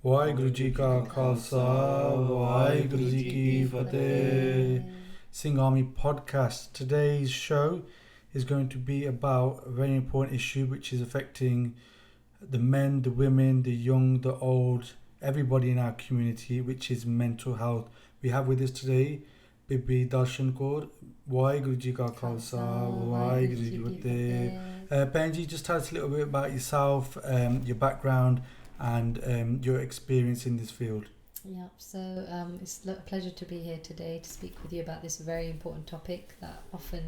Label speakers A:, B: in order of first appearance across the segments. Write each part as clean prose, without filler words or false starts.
A: ਵਾਹਿਗੁਰੂ ਜੀ ਕਾ ਖਾਲਸਾ ਵਾਹਿਗੁਰੂ ਜੀ ਕੀ ਫਤਿਹ. Singami podcast. Today's show is going to be about a very important issue which is affecting the men, the women, the young, the old, everybody in our community, which is mental health. We have with us today Bibi Darshan Kaur. Waiguru ji ka khalsa, waiguru ji ki fateh. Benji, just tell us a little bit about yourself, your background, and your experience in this field.
B: Yeah, so it's a pleasure to be here today to speak with you about this very important topic that often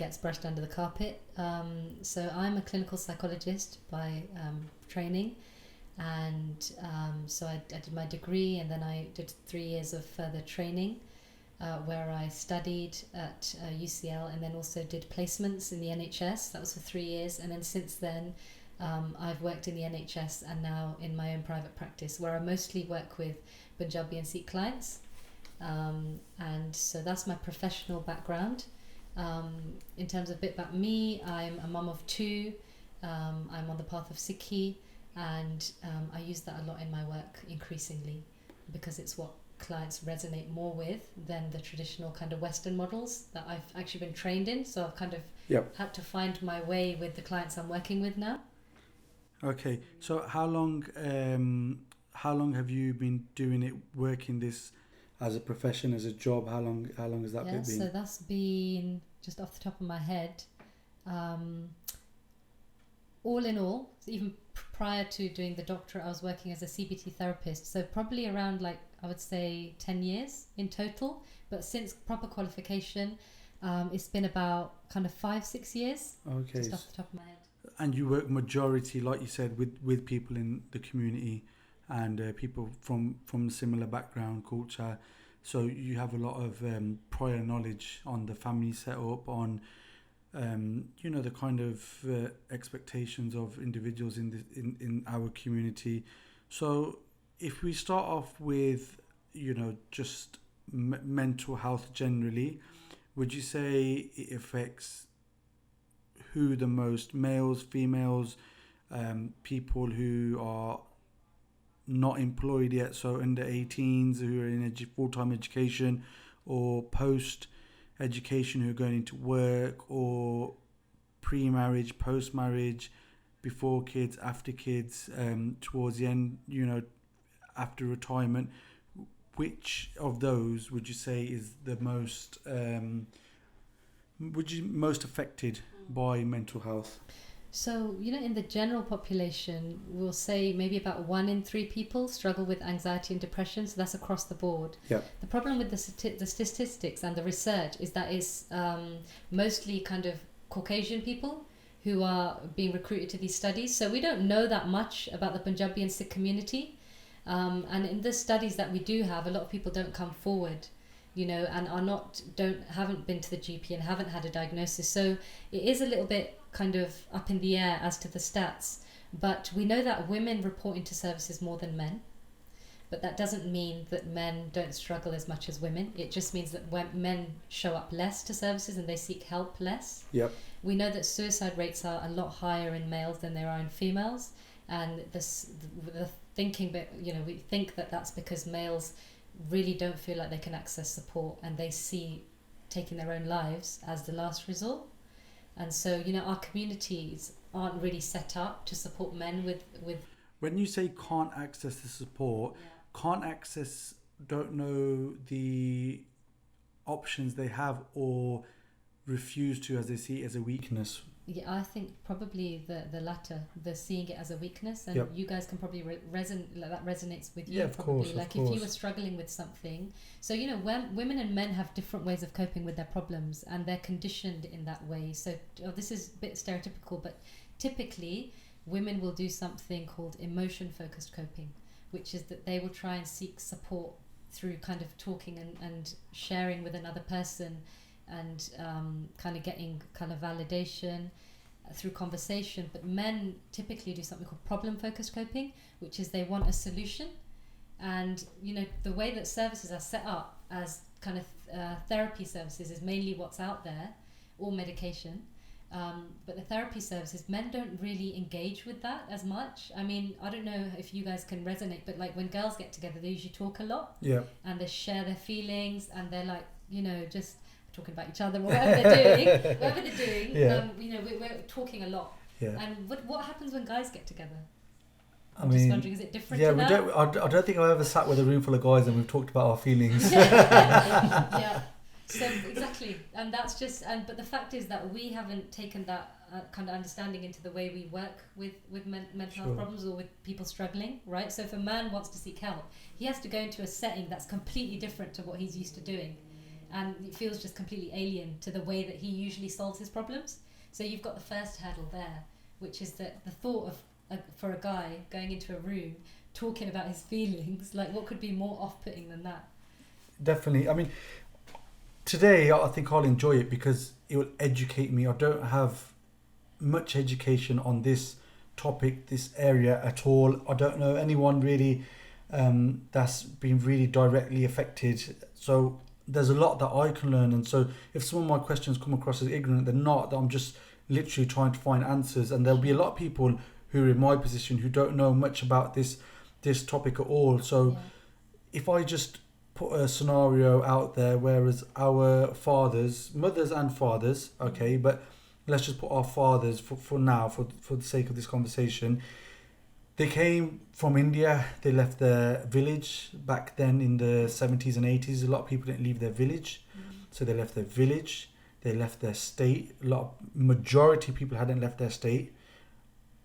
B: gets brushed under the carpet. So I'm a clinical psychologist by training, and so I did my degree, and then I did 3 years of further training where I studied at UCL and then also did placements in the NHS. That was for 3 years, and then since then I've worked in the NHS and now in my own private practice where I mostly work with Punjabi and Sikh clients, and so that's my professional background. In terms of a bit about me, I'm a mum of 2. I'm on the path of Sikhi, and I use that a lot in my work increasingly because it's what clients resonate more with than the traditional kind of Western models that I've actually been trained in. So I've kind of had to find my way with the clients I'm working with now.
A: Okay, so how long have you been doing it, working this as a profession, as a job? How long has that been?
B: So that's been, just off the top of my head, all in all, even prior to doing the doctorate, I was working as a CBT therapist, so probably around, like, I would say 10 years in total, but since proper qualification it's been about kind of 5-6 years.
A: Okay,
B: just off the top of my head.
A: And you work majority, like you said, with people in the community and people from similar background, culture. So you have a lot of prior knowledge on the family setup, on the kind of expectations of individuals in our community. So if we start off with just mental health generally, would you say it affects who the most? Males, females, people who are not employed yet, so under 18s who are in full-time education, or post-education who are going into work, or pre-marriage, post-marriage, before kids, after kids, towards the end, after retirement. Which of those would you say is the most most affected by mental health?
B: So, in the general population, we'll say maybe about 1 in 3 people struggle with anxiety and depression. So that's across the board.
A: Yeah.
B: The problem with the statistics and the research is that it's mostly kind of Caucasian people who are being recruited to these studies. So we don't know that much about the Punjabi and Sikh community. And in the studies that we do have, a lot of people don't come forward, and haven't been to the GP and haven't had a diagnosis. So it is a little bit kind of up in the air as to the stats. But we know that women report into services more than men. But that doesn't mean that men don't struggle as much as women. It just means that when men show up less to services and they seek help less.
A: Yep.
B: We know that suicide rates are a lot higher in males than there are in females. And the thinking, but we think that that's because males really don't feel like they can access support, and they see taking their own lives as the last resort. And so our communities aren't really set up to support men with
A: When you say can't access the support, can't access, don't know the options they have, or refuse to, as they see it as a weakness.
B: Yeah, I think probably the latter, the seeing it as a weakness, and you guys can probably that resonates with you.
A: Yeah, of
B: probably.
A: course.
B: Like, if you were struggling with something, so when women and men have different ways of coping with their problems, and they're conditioned in that way. So this is a bit stereotypical, but typically women will do something called emotion-focused coping, which is that they will try and seek support through kind of talking and sharing with another person, and kind of getting kind of validation through conversation. But men typically do something called problem-focused coping, which is they want a solution. And the way that services are set up as kind of therapy services is mainly what's out there, or medication, But the therapy services, men don't really engage with that as much. I mean, I don't know if you guys can resonate, but like when girls get together, they usually talk a lot.
A: Yeah.
B: And they share their feelings, and they're like, you know, just talking about each other or whatever they're doing. Whatever they're doing,
A: Yeah.
B: you know, we're talking a lot.
A: Yeah.
B: And what happens when guys get together?
A: I
B: I'm
A: mean,
B: just wondering, is it different?
A: yeah,
B: to
A: we
B: that?
A: don't. I don't think I've ever sat with a room full of guys and we've talked about our feelings.
B: Yeah. So exactly, and that's just. But the fact is that we haven't taken that kind of understanding into the way we work with mental health problems or with people struggling, right? So if a man wants to seek help, he has to go into a setting that's completely different to what he's used to doing, and it feels just completely alien to the way that he usually solves his problems. So you've got the first hurdle there, which is that the thought of for a guy going into a room talking about his feelings, like what could be more off-putting than that?
A: Definitely. I mean, today I think I'll enjoy it because it will educate me. I don't have much education on this topic, this area at all. I don't know anyone really that's been really directly affected. So there's a lot that I can learn. And so if some of my questions come across as ignorant, they're not. That I'm just literally trying to find answers. And there'll be a lot of people who are in my position who don't know much about this topic at all. So if I just put a scenario out there, whereas our fathers, mothers and fathers, okay, but let's just put our fathers for now, for the sake of this conversation. They came from India. They left their village back then in the 70s and 80s. A lot of people didn't leave their village. So they left their village. They left their state. Majority of people hadn't left their state.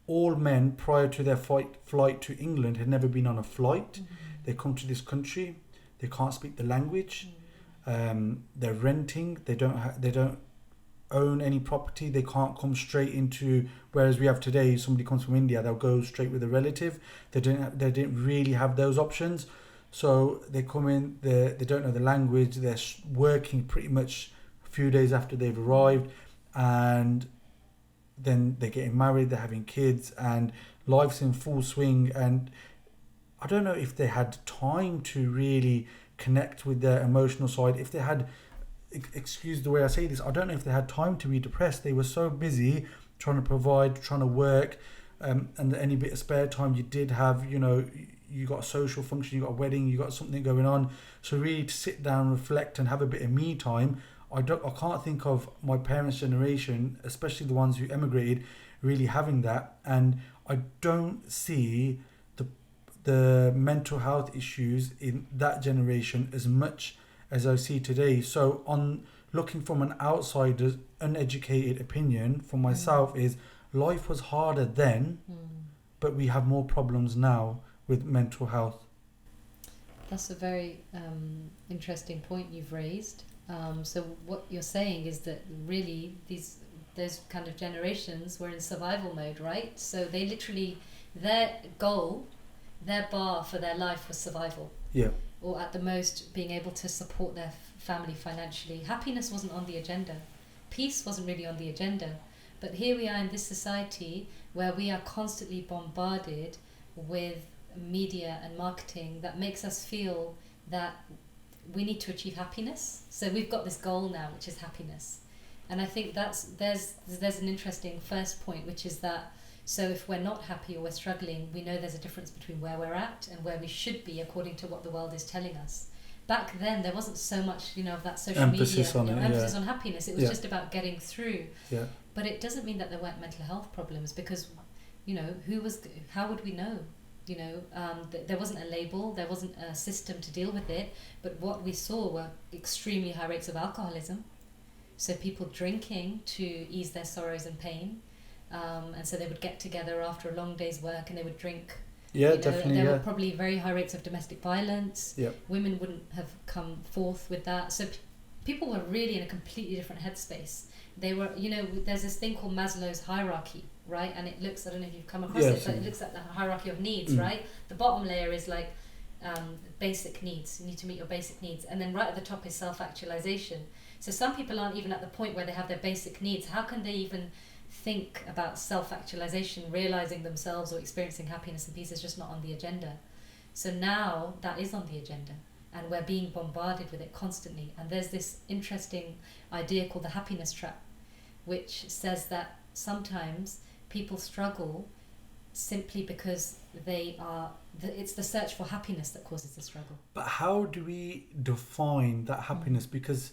A: All men prior to their flight to England had never been on a flight. They come to this country. They can't speak the language. They're renting. They don't own any property. They can't come straight into, whereas we have today, if somebody comes from India, they'll go straight with a relative. They didn't really have those options. So they come in, they don't know the language. They're working pretty much a few days after they've arrived, and then they're getting married, they're having kids, and life's in full swing. And I don't know if they had time to really connect with their emotional side. If they had, excuse the way I say this, I don't know if they had time to be depressed. They were so busy trying to provide, trying to work, and any bit of spare time you did have, you know, you got a social function, you got a wedding, you got something going on. So really to sit down, reflect, and have a bit of me time. I can't think of my parents' generation, especially the ones who emigrated, really having that. And I don't see the mental health issues in that generation as much as I see today. So on looking from an outsider's uneducated opinion for myself is life was harder then, but we have more problems now with mental health.
B: That's a very interesting point you've raised. So what you're saying is that really those kind of generations were in survival mode, right? So they literally, their goal, their bar for their life was survival.
A: Yeah.
B: Or at the most being able to support their family financially. Happiness wasn't on the agenda. Peace wasn't really on the agenda. But here we are in this society where we are constantly bombarded with media and marketing that makes us feel that we need to achieve happiness. So we've got this goal now, which is happiness. And I think there's an interesting first point, which is that, so if we're not happy or we're struggling, we know there's a difference between where we're at and where we should be according to what the world is telling us. Back then, there wasn't so much, of that social
A: emphasis
B: media, emphasis
A: yeah.
B: on happiness. It was just about getting through.
A: Yeah.
B: But it doesn't mean that there weren't mental health problems, because, how would we know? There wasn't a label, there wasn't a system to deal with it. But what we saw were extremely high rates of alcoholism. So people drinking to ease their sorrows and pain. And so they would get together after a long day's work and they would drink.
A: Yeah, definitely.
B: There were probably very high rates of domestic violence.
A: Yeah.
B: Women wouldn't have come forth with that. So people were really in a completely different headspace. They were, there's this thing called Maslow's hierarchy, right? And it looks, I don't know if you've come across it, but it looks at the hierarchy of needs, right? The bottom layer is like basic needs. You need to meet your basic needs. And then right at the top is self-actualization. So some people aren't even at the point where they have their basic needs. How can they even think about self-actualization, realizing themselves or experiencing happiness and peace is just not on the agenda. So now that is on the agenda and we're being bombarded with it constantly. And there's this interesting idea called the happiness trap, which says that sometimes people struggle simply because it's the search for happiness that causes the struggle.
A: But how do we define that happiness? Because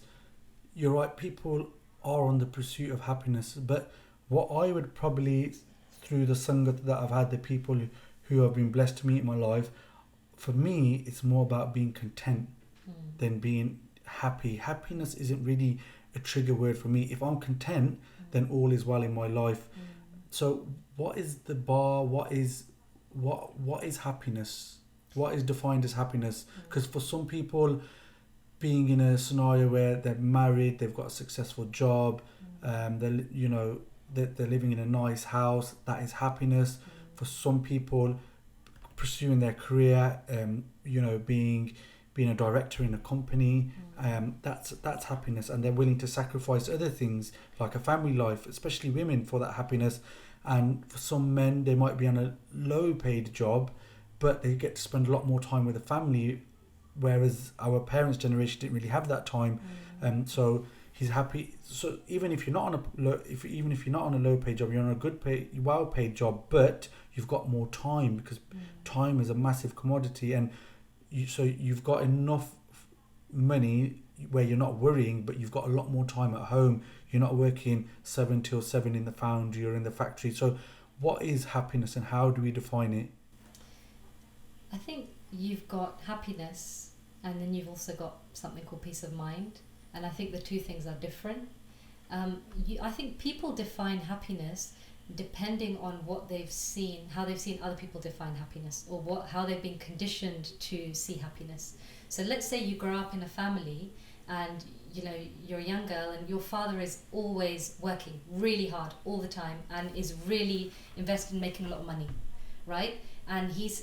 A: you're right, people are on the pursuit of happiness, but what I would probably, through the sangat that I've had, the people who have been blessed to meet in my life, for me it's more about being content than being happy. Happiness isn't really a trigger word for me. If I'm content, then all is well in my life. So what is the bar? What is happiness? What is defined as happiness? Because for some people, being in a scenario where they're married, they've got a successful job, they're living in a nice house, that is happiness. For some people, pursuing their career, being a director in a company, that's happiness, and they're willing to sacrifice other things like a family life, especially women, for that happiness. And for some men, they might be on a low paid job, but they get to spend a lot more time with the family, whereas our parents' generation didn't really have that time. So he's happy. So even if you're not on a low paid job, you're on a well paid job, but you've got more time, because time is a massive commodity, and you've got enough money where you're not worrying, but you've got a lot more time at home. You're not working 7 till 7 in the foundry or in the factory. So what is happiness, and how do we define it?
B: I think you've got happiness, and then you've also got something called peace of mind, and I think the two things are different. I think people define happiness depending on what they've seen, how they've seen other people define happiness, or how they've been conditioned to see happiness. So let's say you grow up in a family and you're a young girl and your father is always working really hard all the time and is really invested in making a lot of money, right? And he's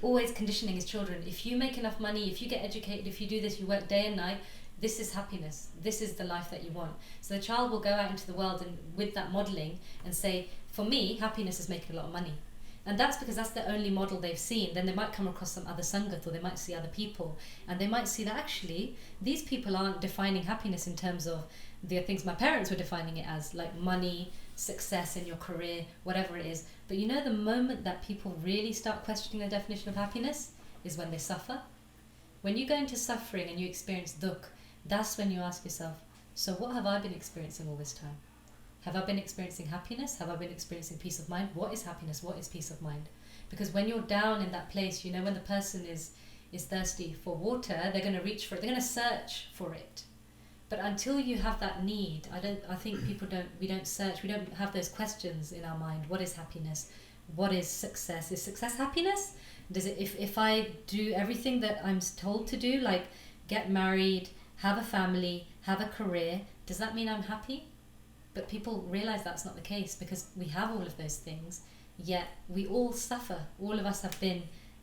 B: always conditioning his children. If you make enough money, if you get educated, if you do this, you work day and night, this is happiness. This is the life that you want. So the child will go out into the world and with that modelling and say, for me, happiness is making a lot of money. And that's because that's the only model they've seen. Then they might come across some other sangat, or they might see other people, and they might see that actually these people aren't defining happiness in terms of the things my parents were defining it as, like money, success in your career, whatever it is. But the moment that people really start questioning their definition of happiness is when they suffer. When you go into suffering and you experience dukh, that's when you ask yourself, so what have I been experiencing all this time? Have I been experiencing happiness? Have I been experiencing peace of mind? What is happiness? What is peace of mind? Because when you're down in that place, when the person is thirsty for water, they're going to reach for it. They're going to search for it. But until you have that need, I think we don't search. We don't have those questions in our mind. What is happiness? What is success? Is success happiness? Does it, if I do everything that I'm told to do, like get married, have a family, have a career, does that mean I'm happy? But people realize that's not the case, because we have all of those things, yet we all suffer. All of us have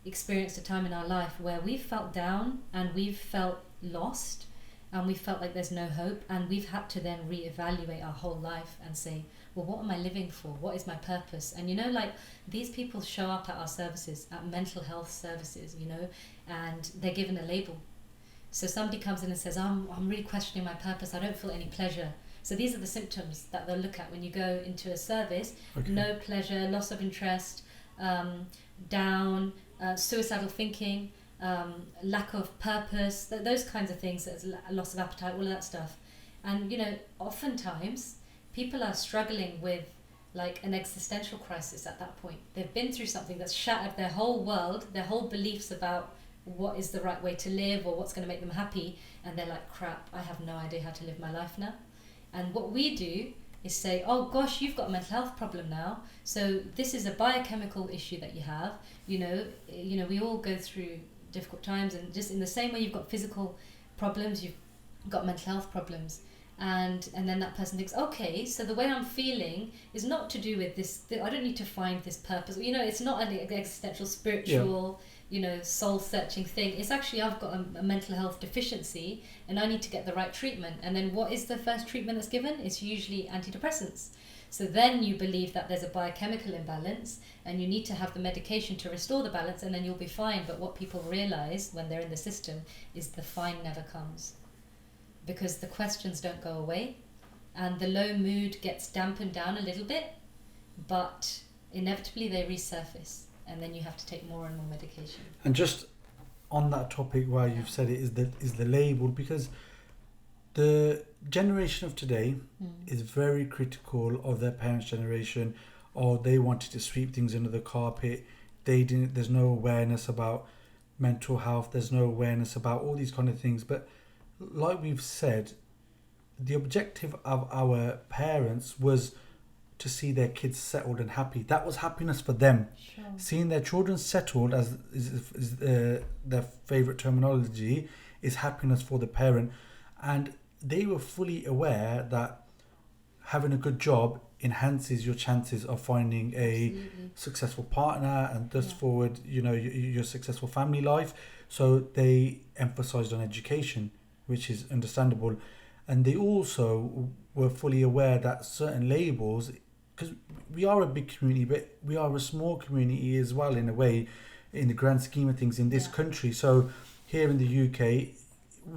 B: experienced a time in our life where we've felt down and we've felt lost and we felt like there's no hope, and we've had to then reevaluate our whole life and say, well, what am I living for? What is my purpose? And these people show up at our services, at mental health services, and they're given a label. So somebody comes in and says, I'm really questioning my purpose, I don't feel any pleasure. So these are the symptoms that they'll look at when you go into a service. Okay. No pleasure, loss of interest, down, suicidal thinking, lack of purpose, those kinds of things, loss of appetite, all of that stuff. And oftentimes people are struggling with like an existential crisis at that point. They've been through something that's shattered their whole world, their whole beliefs about what is the right way to live or what's going to make them happy, and they're like, crap, I have no idea how to live my life now. And what we do is say, oh gosh, you've got a mental health problem now, so this is a biochemical issue that you have. We all go through difficult times, and just in the same way you've got physical problems, you've got mental health problems. And then that person thinks, okay, so the way I'm feeling is not to do with this, I don't need to find this purpose. It's not an existential, spiritual, soul-searching thing. It's actually, I've got a mental health deficiency and I need to get the right treatment. And then what is the first treatment that's given? It's usually antidepressants. So then you believe that there's a biochemical imbalance and you need to have the medication to restore the balance, and then you'll be fine. But what people realize when they're in the system is the fine never comes, because the questions don't go away. and the low mood gets dampened down a little bit, but inevitably they resurface, and then you have to take more and more medication.
A: And just on that topic, why you've said it is the label, because the generation of today is very critical of their parents' generation, or they wanted to sweep things under the carpet. There's no awareness about mental health. There's no awareness about all these kind of things. But like we've said, the objective of our parents was to see their kids settled and happy. That was happiness for them.
B: Sure.
A: Seeing their children settled, as is their favourite terminology, is happiness for the parent. And they were fully aware that having a good job enhances your chances of finding a successful partner and thus forward, your successful family life. So they emphasized on education, which is understandable. And they also were fully aware that certain labels, because we are a big community, but we are a small community as well, in a way, in the grand scheme of things in this country. So here in the UK,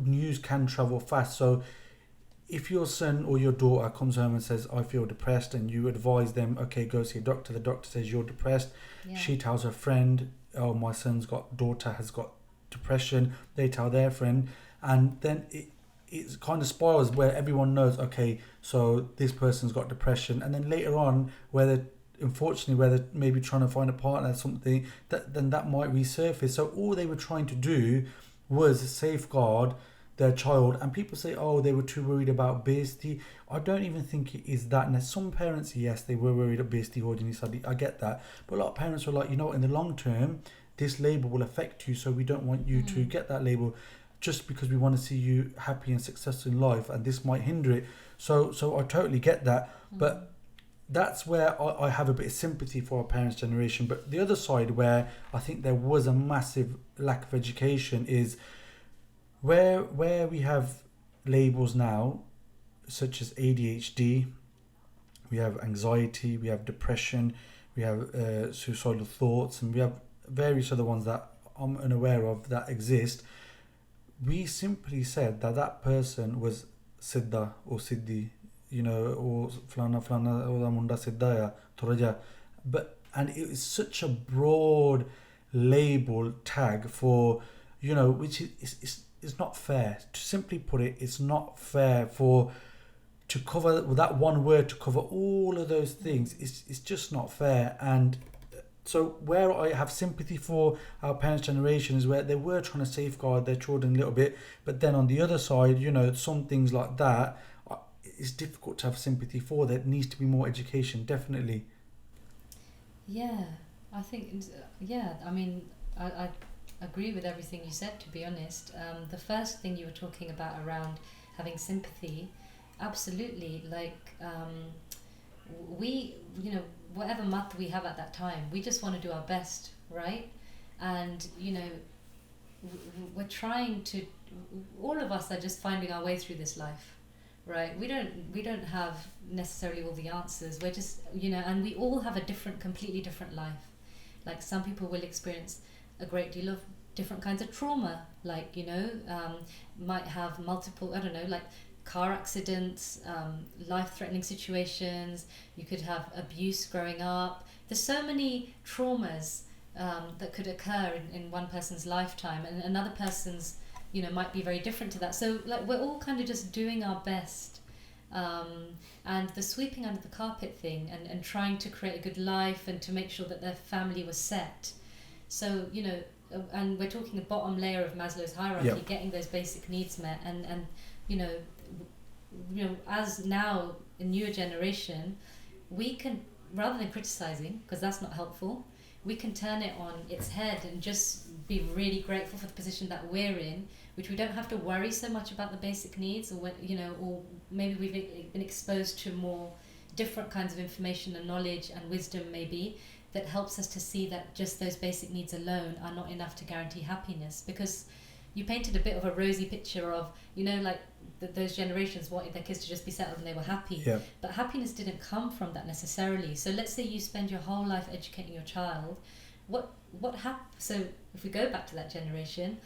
A: news can travel fast. So if your son or your daughter comes home and says, I feel depressed, and you advise them, okay, go see a doctor, the doctor says you're depressed, she tells her friend, oh, my daughter has got depression, they tell their friend, and then it kind of spirals where everyone knows, okay, so this person's got depression, and then later on, where they're maybe trying to find a partner or something, that might resurface. So all they were trying to do was safeguard their child. And people say, oh, they were too worried about basically. I don't even think it is that. And some parents, yes, they were worried about basically holding his study. I get that. But a lot of parents were like, in the long term, this label will affect you, so we don't want you to get that label, just because we want to see you happy and successful in life, and this might hinder it. So I totally get that. But that's where I have a bit of sympathy for our parents' generation. But the other side, where I think there was a massive lack of education, is where we have labels now, such as ADHD, we have anxiety, we have depression, we have suicidal thoughts, and we have various other ones that I'm unaware of that exist. We simply said that person was Siddha or Siddhi, or Flana or Munda Siddhaya, Toraja. And it is such a broad label tag for, which is not fair. To simply put it, it's not fair to cover with that one word, to cover all of those things. It's just not fair. And so where I have sympathy for our parents' generation is where they were trying to safeguard their children a little bit, but then on the other side, some things like that, it's difficult to have sympathy for. There needs to be more education, definitely.
B: Yeah, I think, I mean, I agree with everything you said, to be honest. The first thing you were talking about around having sympathy, absolutely, we, whatever month we have at that time, we just want to do our best, right? And, we're trying to, all of us are just finding our way through this life, right? We don't have necessarily all the answers. We're just, and we all have a completely different life. Like, some people will experience a great deal of different kinds of trauma, might have multiple, car accidents, life-threatening situations. You could have abuse growing up. There's so many traumas that could occur in one person's lifetime, and another person's, might be very different to that. So, we're all kind of just doing our best. And the sweeping under the carpet thing, and trying to create a good life and to make sure that their family was set. So, and we're talking the bottom layer of Maslow's hierarchy, getting those basic needs met, and as now a newer generation, we can, rather than criticizing, because that's not helpful, we can turn it on its head and just be really grateful for the position that we're in, which we don't have to worry so much about the basic needs, or or maybe we've been exposed to more different kinds of information and knowledge and wisdom, maybe, that helps us to see that just those basic needs alone are not enough to guarantee happiness. Because you painted a bit of a rosy picture of, those generations wanted their kids to just be settled and they were happy.
A: Yeah.
B: But happiness didn't come from that necessarily. So let's say you spend your whole life educating your child. What happens? So if we go back to that generation,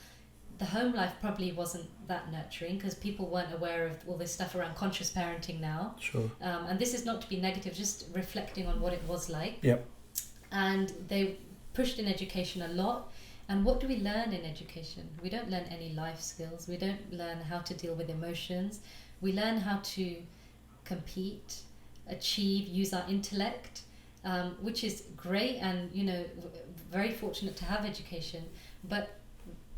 B: the home life probably wasn't that nurturing because people weren't aware of all this stuff around conscious parenting now.
A: Sure.
B: And this is not to be negative, just reflecting on what it was like.
A: Yep.
B: And they pushed in education a lot. And what do we learn in education? We don't learn any life skills. We don't learn how to deal with emotions. We learn how to compete, achieve, use our intellect, which is great, and very fortunate to have education. But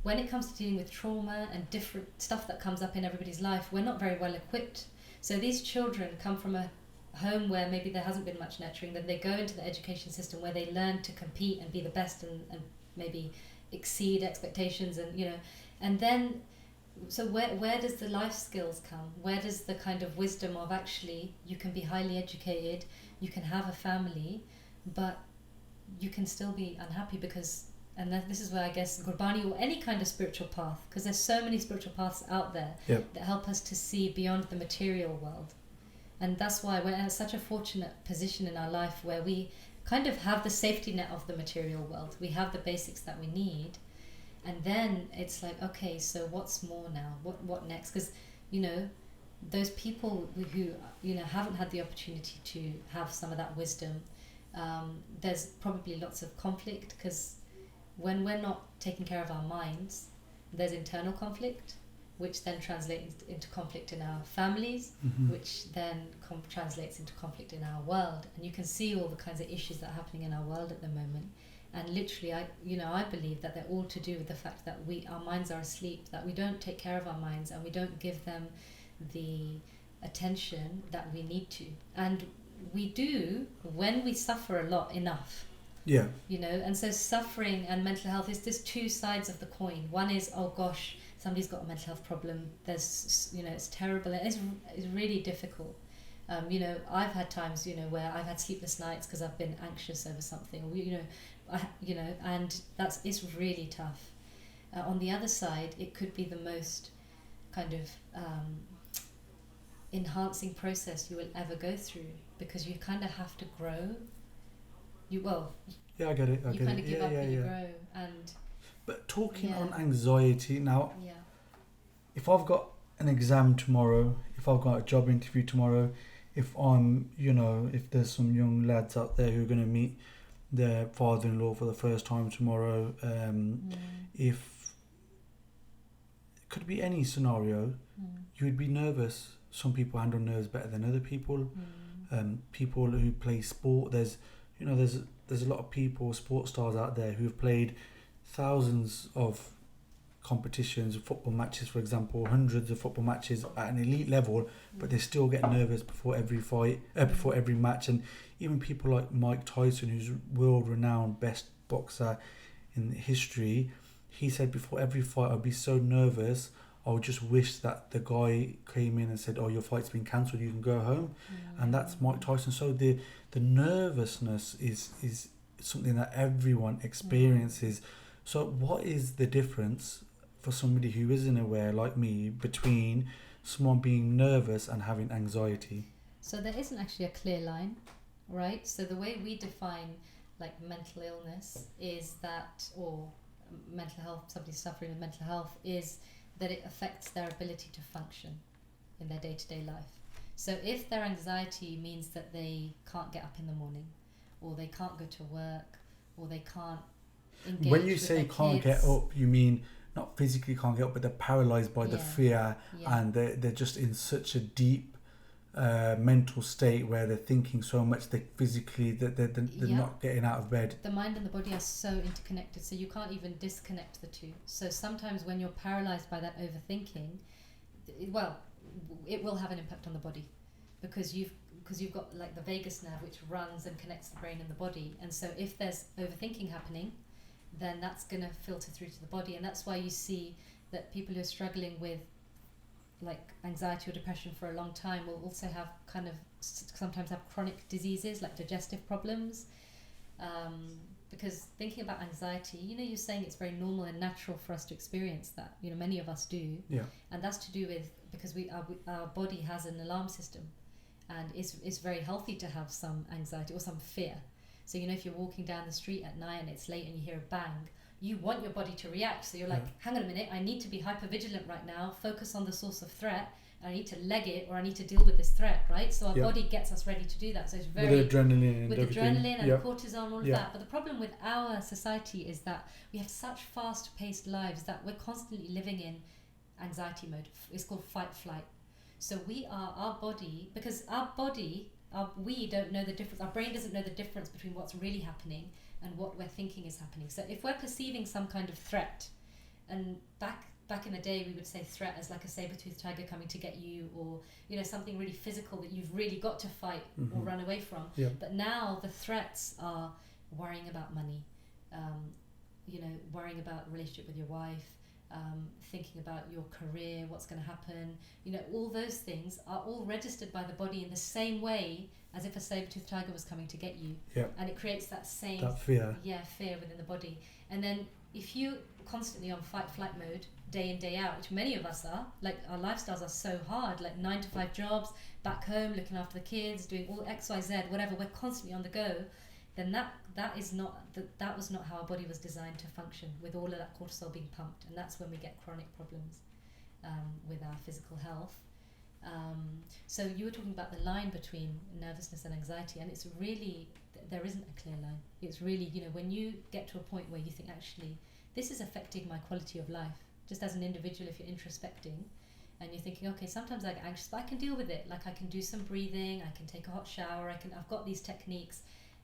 B: when it comes to dealing with trauma and different stuff that comes up in everybody's life, we're not very well equipped. So these children come from a home where maybe there hasn't been much nurturing, then they go into the education system where they learn to compete and be the best and maybe exceed expectations, and then so where does the life skills come? Where does the kind of wisdom of actually you can be highly educated, you can have a family, but you can still be unhappy because, and this is where I guess Gurbani or any kind of spiritual path, because there's so many spiritual paths out there that help us to see beyond the material world. And that's why we're in such a fortunate position in our life where we kind of have the safety net of the material world. We have the basics that we need. And then it's like, okay, so what's more now? What next? Because, those people who, haven't had the opportunity to have some of that wisdom, there's probably lots of conflict because when we're not taking care of our minds, there's internal conflict, which then translates into conflict in our families, which then translates into conflict in our world. And you can see all the kinds of issues that are happening in our world at the moment. And literally, I believe that they're all to do with the fact that our minds are asleep, that we don't take care of our minds and we don't give them the attention that we need to. And we do when we suffer a lot enough.
A: Yeah.
B: And so suffering and mental health is just two sides of the coin. One is, oh gosh, somebody's got a mental health problem. There's, it's terrible. It's really difficult. I've had times, where I've had sleepless nights because I've been anxious over something. And it's really tough. On the other side, it could be the most kind of enhancing process you will ever go through because you kind of have to grow.
A: Yeah, I get it.
B: You kind of give up and you grow. And
A: but talking on anxiety now, if I've got an exam tomorrow, if I've got a job interview tomorrow, if I'm, if there's some young lads out there who are going to meet their father-in-law for the first time tomorrow, if it could be any scenario, you would be nervous. Some people handle nerves better than other people. People who play sport, there's a lot of people, sports stars out there who have played thousands of competitions, football matches, for example, hundreds of football matches at an elite level, but they still get nervous before every fight, before every match. And even people like Mike Tyson, who's world-renowned best boxer in history, he said before every fight I'd be so nervous I would just wish that the guy came in and said, oh, your fight's been cancelled, you can go home. And that's Mike Tyson. So the nervousness is something that everyone experiences. So what is the difference for somebody who isn't aware like me between someone being nervous and having anxiety?
B: So there isn't actually a clear line, right? So the way we define like mental illness is that, or mental health, somebody suffering with mental health, is that it affects their ability to function in their day-to-day life. So if their anxiety means that they can't get up in the morning, or they can't go to work, or they can't engage
A: when you
B: with
A: say
B: their
A: can't
B: kids,
A: get up, you mean not physically can't get up, but they're paralyzed by the fear, and they're just in such a deep mental state where they're thinking so much they physically that they're not getting out of bed.
B: The mind and the body are so interconnected, so you can't even disconnect the two. So sometimes when you're paralyzed by that overthinking, it will have an impact on the body because you've got like the vagus nerve which runs and connects the brain and the body, and so if there's overthinking happening, then that's going to filter through to the body. And that's why you see that people who are struggling with like anxiety or depression for a long time will also have sometimes have chronic diseases like digestive problems, because thinking about anxiety, you're saying it's very normal and natural for us to experience that, many of us do, and that's to do with because our body has an alarm system, and it's very healthy to have some anxiety or some fear. So if you're walking down the street at night and it's late and you hear a bang, you want your body to react. So you're like, hang on a minute, I need to be hyper vigilant right now, focus on the source of threat, and I need to leg it, or I need to deal with this threat, right? So our body gets us ready to do that. So it's very
A: with adrenaline
B: and cortisol and all of that. But the problem with our society is that we have such fast-paced lives that we're constantly living in anxiety mode. It's called fight flight. So our body we don't know the difference. Our brain doesn't know the difference between what's really happening and what we're thinking is happening. So if we're perceiving some kind of threat, and back in the day we would say threat as like a saber-toothed tiger coming to get you, or something really physical that you've really got to fight or run away from. But now the threats are worrying about money, worrying about relationship with your wife, thinking about your career, what's going to happen, all those things are all registered by the body in the same way as if a saber-toothed tiger was coming to get you. And it creates that fear within the body. And then if you constantly on fight flight mode day in day out, which many of us are, like our lifestyles are so hard, like 9-to-5 jobs, back home looking after the kids, doing all XYZ, whatever, we're constantly on the go, then that was not how our body was designed to function, with all of that cortisol being pumped. And that's when we get chronic problems with our physical health. So you were talking about the line between nervousness and anxiety, and it's really, there isn't a clear line. It's really, when you get to a point where you think, actually, this is affecting my quality of life, just as an individual, if you're introspecting and you're thinking, okay, sometimes I get anxious, but I can deal with it. Like I can do some breathing, I can take a hot shower, I've got these techniques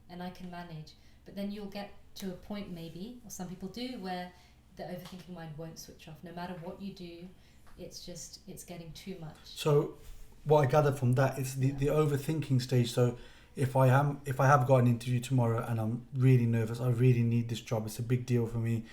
B: and I can manage. But then you'll get to a point maybe, or some people do, where the overthinking mind won't switch off. No matter what you do, it's getting too much.
A: So what I gather from that is the overthinking stage. So if I have got an interview tomorrow and I'm really nervous, I really need this job, it's a big deal for me,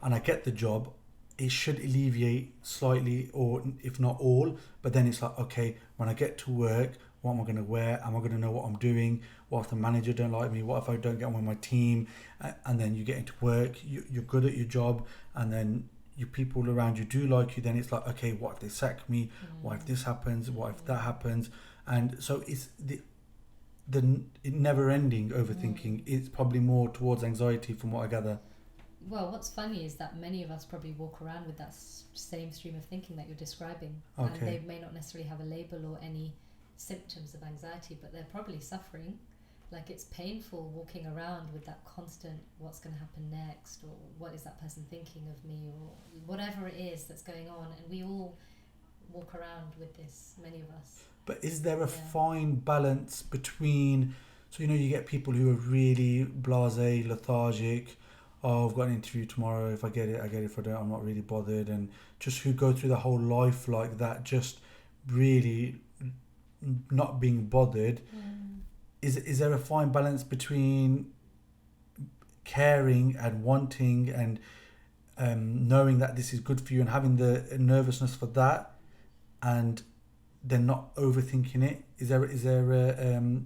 A: and I get the job, it should alleviate slightly, or if not all. But then it's like, okay, when I get to work, what am I going to wear? Am I going to know what I'm doing? What if the manager don't like me? What if I don't get on with my team? And then you get into work, you're good at your job, and then your people around you do like you. Then it's like, okay, what if they sack me? What if this happens? What if that happens? And so it's the never-ending overthinking. It's probably more towards anxiety, from what I gather.
B: Well, what's funny is that many of us probably walk around with that same stream of thinking that you're describing.
A: Okay.
B: And they may not necessarily have a label or any symptoms of anxiety, but they're probably suffering. Like, it's painful walking around with that constant, what's going to happen next, or what is that person thinking of me, or whatever it is that's going on. And we all walk around with this, many of us.
A: But is there a fine balance between, so you get people who are really blasé, lethargic, oh, I've got an interview tomorrow, if I get it, I get it, if I don't, I'm not really bothered, and just who go through the whole life like that, just really not being bothered. Is there a fine balance between caring and wanting and knowing that this is good for you and having the nervousness for that, and then not overthinking it? Is there a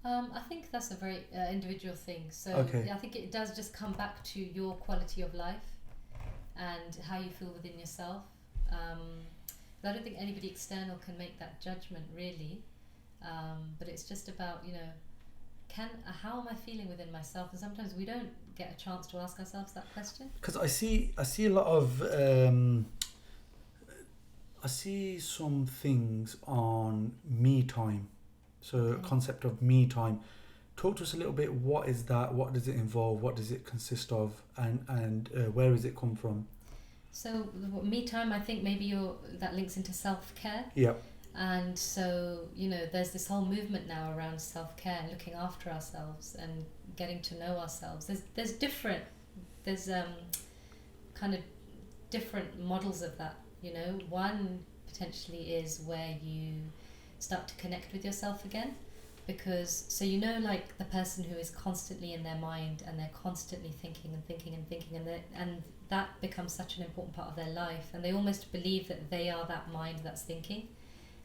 B: I think that's a very individual thing. So
A: okay.
B: I think it does just come back to your quality of life and how you feel within yourself. I don't think anybody external can make that judgment, really. But it's just about, how am I feeling within myself? And sometimes we don't get a chance to ask ourselves that question.
A: Because I see a lot of I see some things on me time. So concept of me time. Talk to us a little bit. What is that? What does it involve? What does it consist of? And where does it come from?
B: So me time, I think maybe that links into self-care.
A: Yeah.
B: And so, there's this whole movement now around self-care, looking after ourselves and getting to know ourselves. There's kind of different models of that, One potentially is where you start to connect with yourself again, because like the person who is constantly in their mind and they're constantly thinking and that becomes such an important part of their life, and they almost believe that they are that mind that's thinking,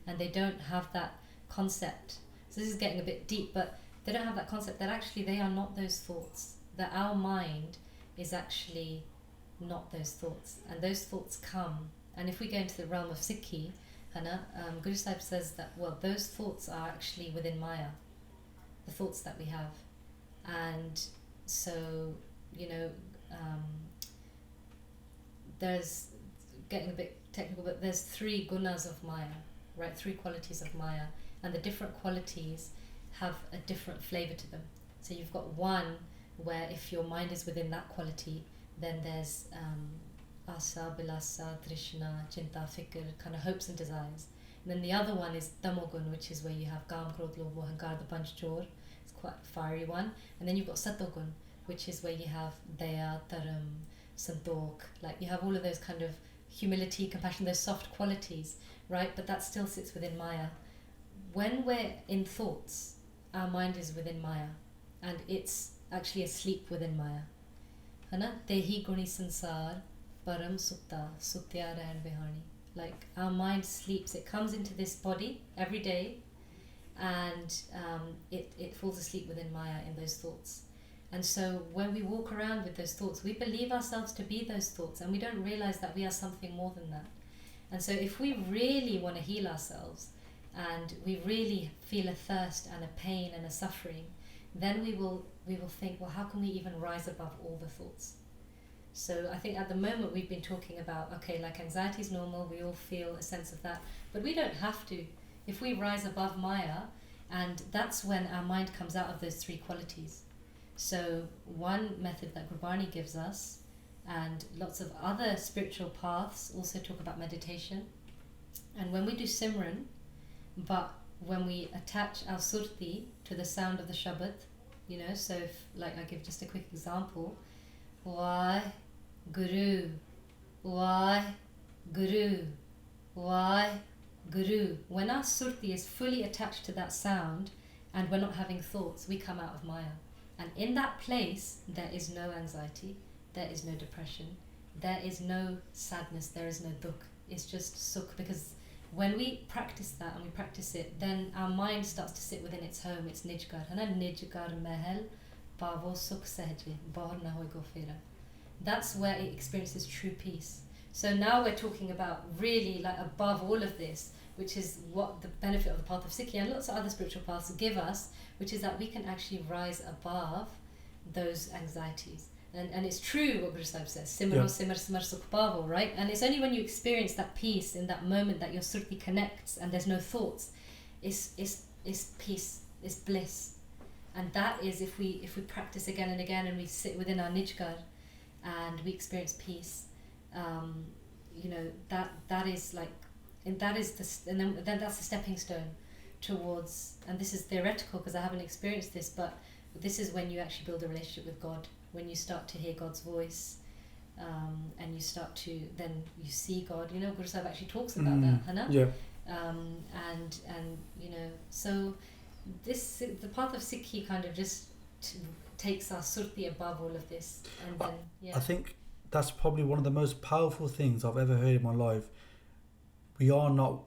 B: and they don't have that concept. So this is getting a bit deep, but they don't have that concept that actually they are not those thoughts, that our mind is actually not those thoughts, and those thoughts come. And if we go into the realm of Sikhi, Hannah, Guru Sahib says that, those thoughts are actually within Maya, the thoughts that we have. And so, there's, getting a bit technical, but there's 3 gunas of Maya, right? 3 qualities of Maya, and the different qualities have a different flavor to them. So you've got one where if your mind is within that quality, then there's asa, bilasa, trishna, chinta, fikr, kind of hopes and desires. And then the other one is tamogun, which is where you have kam, krodh, lobh, ahankar, the panch chor. It's quite a fiery one. And then you've got satogun, which is where you have daya, taram, santokh. Like you have all of those kind of humility, compassion, those soft qualities, right? But that still sits within Maya. When we're in thoughts, our mind is within Maya, and it's actually asleep within Maya. Hana? Tehi guni sansar, param sutta, sutya rahan behani. Like our mind sleeps, it comes into this body every day, and it falls asleep within Maya in those thoughts. And so when we walk around with those thoughts, we believe ourselves to be those thoughts, and we don't realize that we are something more than that. And so if we really want to heal ourselves, and we really feel a thirst and a pain and a suffering, then we will think, well, how can we even rise above all the thoughts? So I think at the moment we've been talking about, okay, like anxiety is normal, we all feel a sense of that, but we don't have to. If we rise above Maya, and that's when our mind comes out of those 3 qualities. So one method that Gurbani gives us, and lots of other spiritual paths also talk about meditation. And when we do Simran, but when we attach our surti to the sound of the Shabad, you know, so if, like, I give just a quick example, why Guru, why Guru, why Guru. When our surti is fully attached to that sound and we're not having thoughts, we come out of Maya. And in that place, there is no anxiety, there is no depression, there is no sadness, there is no dukh. It's just sukh, because when we practice that and we practice it, then our mind starts to sit within its home, its nijgar. Nijgar mahal, pavo sukh sahje, bahar na hoy go fera. That's where it experiences true peace. So now we're talking about really, like, above all of this, which is what the benefit of the path of Sikhi and lots of other spiritual paths give us, which is that we can actually rise above those anxieties. And it's true what Guru Sahib says, Simro Simar Simar Sukh Pavo, right? And it's only when you experience that peace in that moment that your surti connects and there's no thoughts, it's peace, it's bliss. And that is if we practice again and again and we sit within our nijgar and we experience peace, you know, that is like, and that is and then that's the stepping stone towards, and this is theoretical because I haven't experienced this, but this is when you actually build a relationship with God, when you start to hear God's voice, and you start to, then you see God. You know, Guru Sahib actually talks about that, Hana?
A: Yeah.
B: And you know, so the path of Sikhi kind of just takes our surti above all of this, and then
A: I think that's probably one of the most powerful things I've ever heard in my life. We are not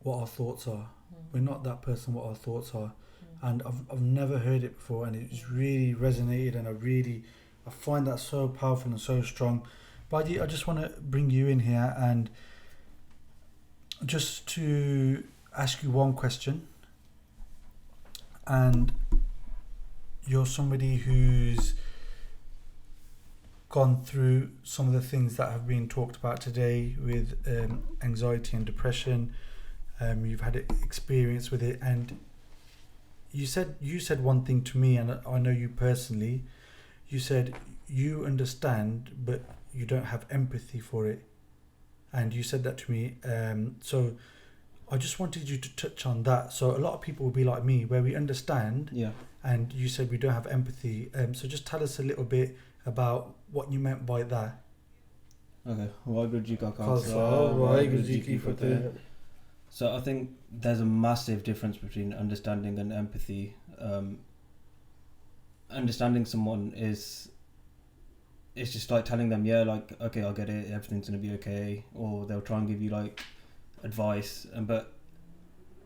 A: what our thoughts are. We're not that person what our thoughts are. And I've never heard it before, and it's really resonated, and I find that so powerful and so strong. But I just want to bring you in here and just to ask you one question. And you're somebody who's gone through some of the things that have been talked about today with anxiety and depression. You've had experience with it, and you said one thing to me, and I know you personally. You said you understand, but you don't have empathy for it, and you said that to me. So I just wanted you to touch on that. So a lot of people will be like me, where we understand, and you said we don't have empathy. So just tell us a little bit about what you meant by that.
C: Okay. Waheguru Ji Ka Khalsa, Waheguru Ji Ki Fateh. So I think there's a massive difference between understanding and empathy. Understanding someone it's just like telling them, yeah, like, okay, I'll get it, everything's gonna be okay, or they'll try and give you like advice. But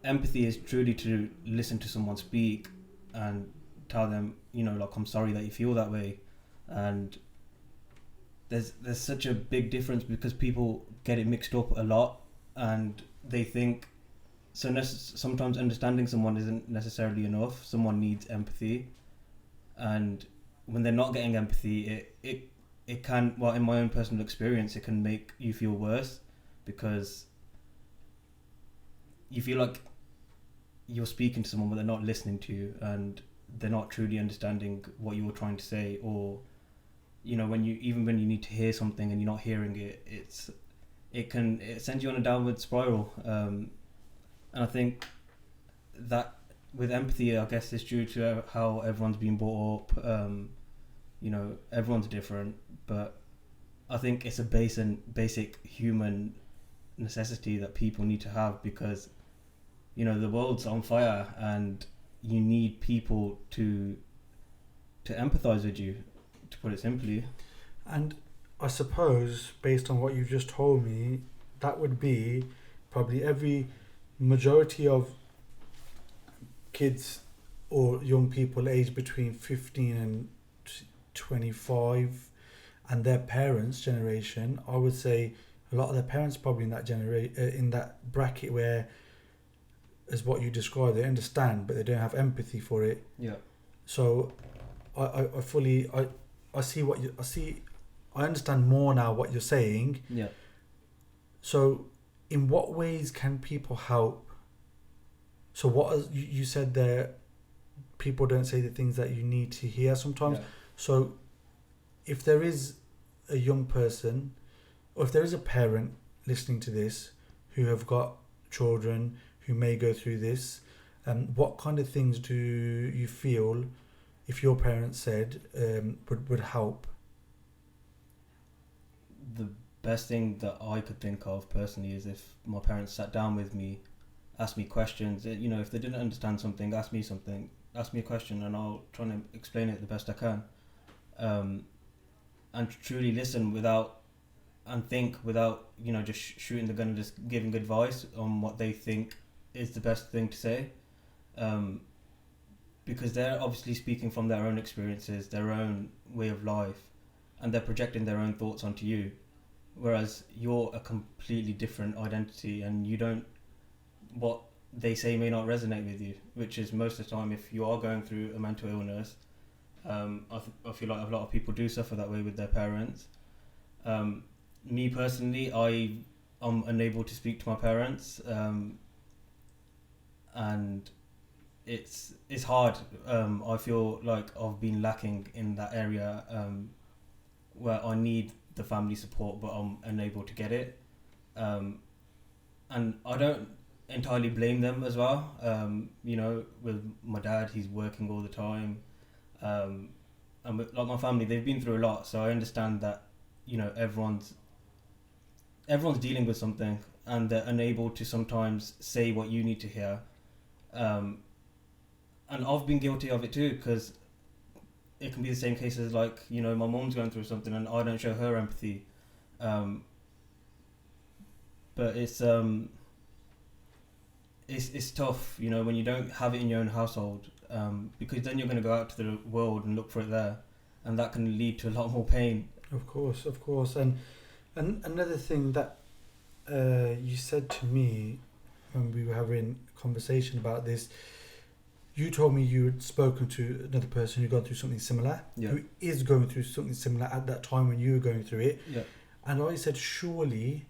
C: empathy is truly to listen to someone speak and tell them, you know, like, I'm sorry that you feel that way. And there's such a big difference because people get it mixed up a lot, and they think sometimes understanding someone isn't necessarily enough. Someone needs empathy, and when they're not getting empathy, it can, well, in my own personal experience, it can make you feel worse because you feel like you're speaking to someone but they're not listening to you and they're not truly understanding what you're trying to say, or you know, when you need to hear something and you're not hearing it, it sends you on a downward spiral. And I think that with empathy, I guess it's due to how everyone's been brought up. You know, everyone's different, but I think it's a basic human necessity that people need to have, because you know the world's on fire and you need people to empathize with you, to put it simply.
A: And I suppose, based on what you've just told me, that would be probably every majority of kids or young people aged between 15 and 25 and their parents' generation. I would say a lot of their parents probably in that in that bracket where, as what you described, they understand but they don't have empathy for it.
C: Yeah.
A: So I see what you I understand more now what you're saying.
C: Yeah.
A: So in what ways can people help? So what is, you said there, people don't say the things that you need to hear sometimes.
C: Yeah.
A: So if there is a young person, or if there is a parent listening to this who have got children who may go through this, what kind of things do you feel, if your parents said, would help?
C: The best thing that I could think of personally is if my parents sat down with me, asked me questions. You know, if they didn't understand something, ask me a question, and I'll try and explain it the best I can. And truly listen without you know, just shooting the gun and just giving advice on what they think is the best thing to say. Because they're obviously speaking from their own experiences, their own way of life, and they're projecting their own thoughts onto you, whereas you're a completely different identity, and what they say may not resonate with you, which is most of the time, if you are going through a mental illness, I feel like a lot of people do suffer that way with their parents. Me personally, I'm unable to speak to my parents, and it's hard. I feel like I've been lacking in that area, where I need the family support, but I'm unable to get it. And I don't entirely blame them as well. You know, with my dad, he's working all the time, and with, like, my family, they've been through a lot, so I understand that, you know, everyone's dealing with something, and they're unable to sometimes say what you need to hear. And I've been guilty of it too, because it can be the same case as, like, you know, my mom's going through something and I don't show her empathy. But it's tough, you know, when you don't have it in your own household, because then you're going to go out to the world and look for it there, and that can lead to a lot more pain.
A: Of course. And another thing that you said to me when we were having a conversation about this, you told me you had spoken to another person who gone through something similar,
C: Yeah.
A: who is going through something similar at that time when you were going through it.
C: Yeah.
A: And I said, surely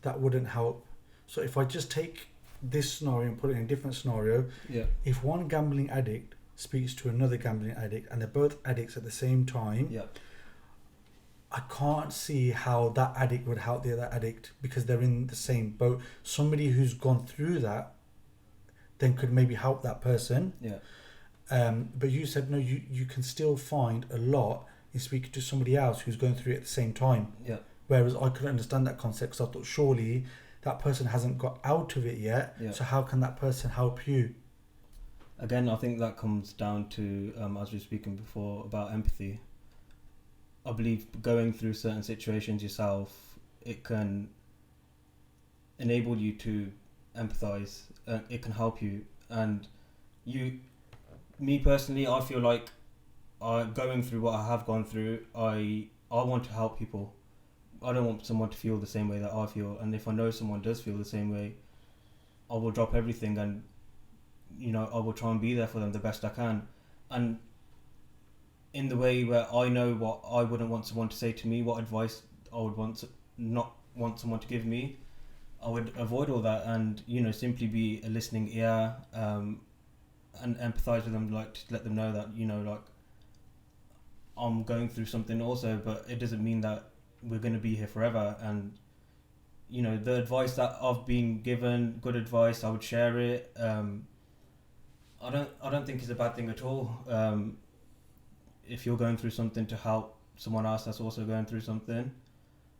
A: that wouldn't help. So if I just take this scenario and put it in a different scenario,
C: Yeah.
A: if one gambling addict speaks to another gambling addict and they're both addicts at the same time,
C: Yeah.
A: I can't see how that addict would help the other addict, because they're in the same boat. Somebody who's gone through that then could maybe help that person.
C: Yeah.
A: But you said no, you can still find a lot in speaking to somebody else who's going through it at the same time.
C: Yeah.
A: Whereas I couldn't understand that concept, because I thought surely that person hasn't got out of it yet.
C: Yeah.
A: So how can that person help you?
C: Again, I think that comes down to, as we were speaking before, about empathy. I believe going through certain situations yourself, it can enable you to empathize. It can help you, and me personally, I feel like going through what I have gone through, I want to help people. I don't want someone to feel the same way that I feel, and if I know someone does feel the same way, I will drop everything, and you know, I will try and be there for them the best I can. And in the way where I know what I wouldn't want someone to say to me, what advice I would not want someone to give me. I would avoid all that and, simply be a listening ear, and empathize with them, like, to let them know that, like, I'm going through something also, but it doesn't mean that we're going to be here forever. And, the advice that I've been given, good advice, I would share it. I don't think it's a bad thing at all. If you're going through something, to help someone else that's also going through something.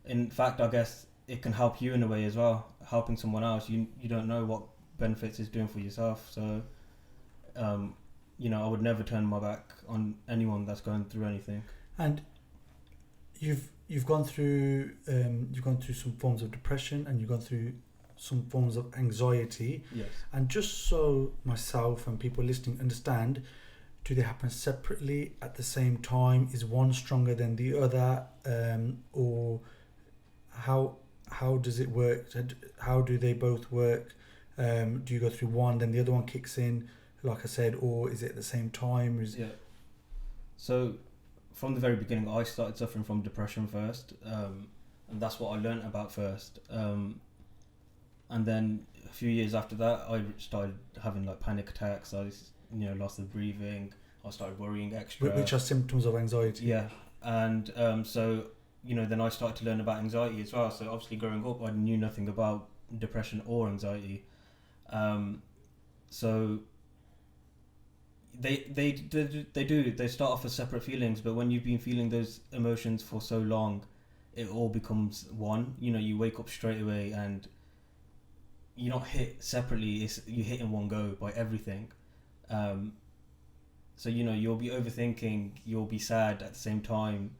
C: In fact, I guess it can help you in a way as well. Helping someone else, you don't know what benefits it's doing for yourself. So, I would never turn my back on anyone that's going through anything.
A: And you've gone through some forms of depression, and you've gone through some forms of anxiety.
C: Yes.
A: And just so myself and people listening understand, do they happen separately at the same time? Is one stronger than the other, or how does it work? How do they both work? Do you go through one, then the other one kicks in, like I said, or is it at the same time?
C: Yeah. So from the very beginning, I started suffering from depression first, and that's what I learned about first. And then a few years after that, I started having like panic attacks. I lost the breathing. I started worrying extra.
A: Which are symptoms of anxiety.
C: Yeah. And so, then I started to learn about anxiety as well. So obviously growing up, I knew nothing about depression or anxiety. So they start off as separate feelings, but when you've been feeling those emotions for so long, it all becomes one. You wake up straight away and you're not hit separately, you hit in one go by everything. So you'll be overthinking, you'll be sad at the same time.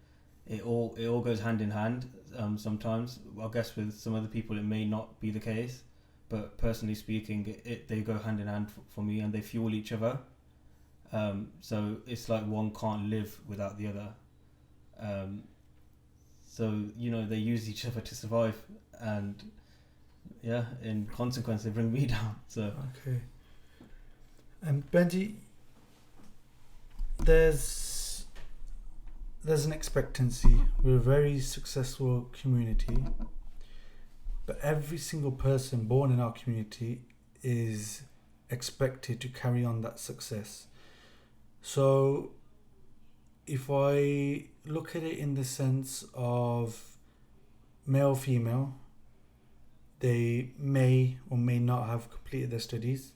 C: It all goes hand in hand. Sometimes, I guess with some other people it may not be the case, but personally speaking, they go hand in hand for me, and they fuel each other. So it's like one can't live without the other. So they use each other to survive, and in consequence they bring me down. So
A: okay. And Benji, there's an expectancy. We're a very successful community, but every single person born in our community is expected to carry on that success. So if I look at it in the sense of male, female, they may or may not have completed their studies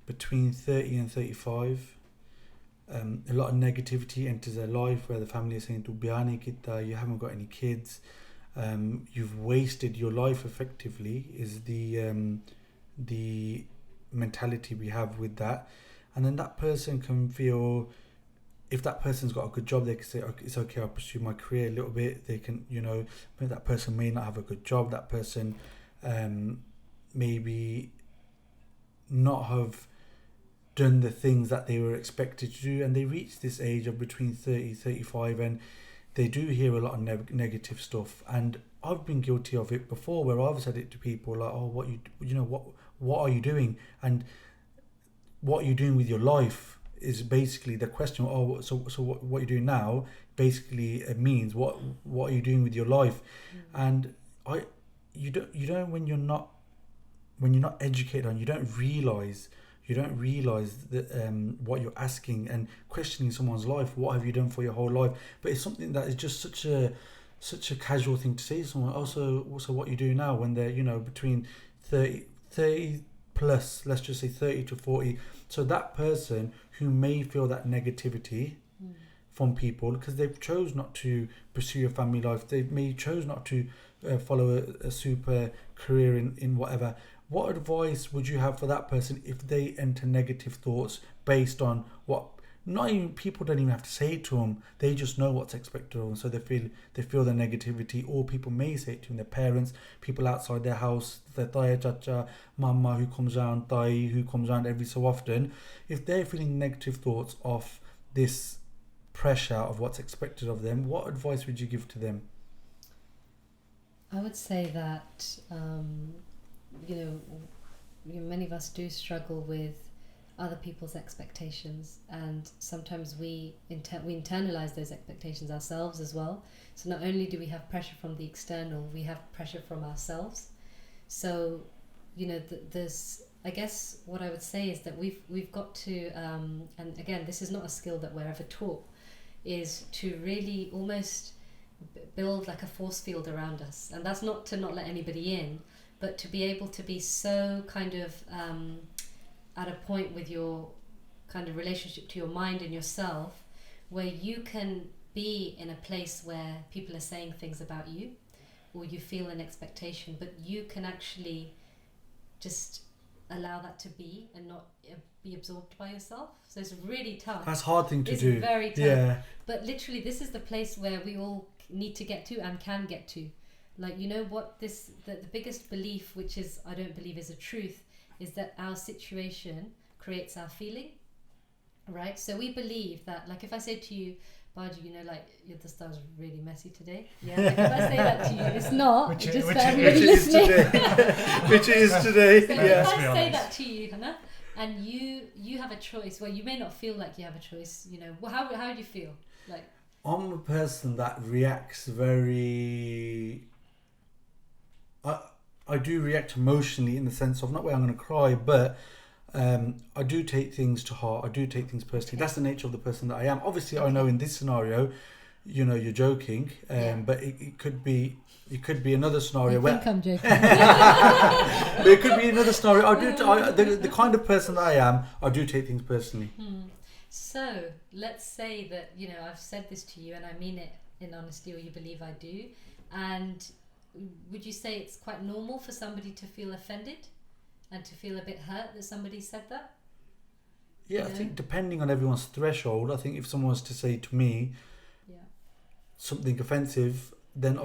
A: between 30 and 35. A lot of negativity enters their life, where the family is saying, "Tu bya nahi kita, you haven't got any kids, you've wasted your life effectively," is the mentality we have with that. And then that person can feel, if that person's got a good job, they can say, "Okay, it's okay, I'll pursue my career a little bit." They can, but that person may not have a good job. That person maybe not have done the things that they were expected to do, and they reach this age of between 30 35, and they do hear a lot of negative stuff. And I've been guilty of it before, where I've said it to people like, "Oh, what are you doing?" And what you're doing with your life is basically the question. "Oh, so what you're doing now basically it means what are you doing with your life?" And you don't when you're not educated on, you don't realize that what you're asking and questioning someone's life. What have you done for your whole life? But it's something that is just such a casual thing to say to someone. Also what you do now, when they're between 30 plus, let's just say 30 to 40. So that person who may feel that negativity from people because they've chose not to pursue a family life, they may chose not to follow a super career in whatever. What advice would you have for that person if they enter negative thoughts based on what not even people don't even have to say it to them, they just know what's expected of them, so they feel the negativity? Or people may say it to them, their parents, people outside their house, their taya, chacha, mama who comes around, tai who comes around every so often. If they're feeling negative thoughts of this pressure of what's expected of them, what advice would you give to them?
B: I would say that many of us do struggle with other people's expectations, and sometimes we internalize those expectations ourselves as well. So not only do we have pressure from the external, we have pressure from ourselves. So, you know, there's, I guess what I would say is that we've got to, and again, this is not a skill that we're ever taught, is to really almost build like a force field around us. And that's not to not let anybody in, but to be able to be so kind of at a point with your kind of relationship to your mind and yourself, where you can be in a place where people are saying things about you, or you feel an expectation, but you can actually just allow that to be and not be absorbed by yourself. So it's really tough.
A: That's a hard thing to
B: it's
A: do.
B: Very tough.
A: Yeah.
B: But literally, this is the place where we all need to get to and can get to. Like, you know what, the biggest belief, which is, I don't believe is a truth, is that our situation creates our feeling, right? So we believe that, like, if I say to you, Baji, you know, like, the star's really messy today. Yeah, like, if I say that to you, it's not.
A: Which
B: just
A: it
B: for everybody
A: is
B: listening.
A: today. Which it is today.
B: So
A: Yeah.
B: if I say that to you, Hannah, and you have a choice, well, you may not feel like you have a choice, you know, how do you feel? Like,
A: I'm a person that reacts very... I do react emotionally, in the sense of, not where I'm going to cry, but I do take things to heart. I do take things personally. That's the nature of the person that I am. Obviously, I know in this scenario, you know, you're joking, but it could be another scenario
B: I
A: where...
B: think I'm joking.
A: But it could be another scenario. The kind of person that I am, I do take things personally.
B: So let's say that, you know, I've said this to you and I mean it in honesty, or you believe I do. And would you say it's quite normal for somebody to feel offended and to feel a bit hurt that somebody said that?
A: Yeah,
B: You
A: I
B: know?
A: think depending on everyone's threshold, I think if someone was to say to me something offensive, then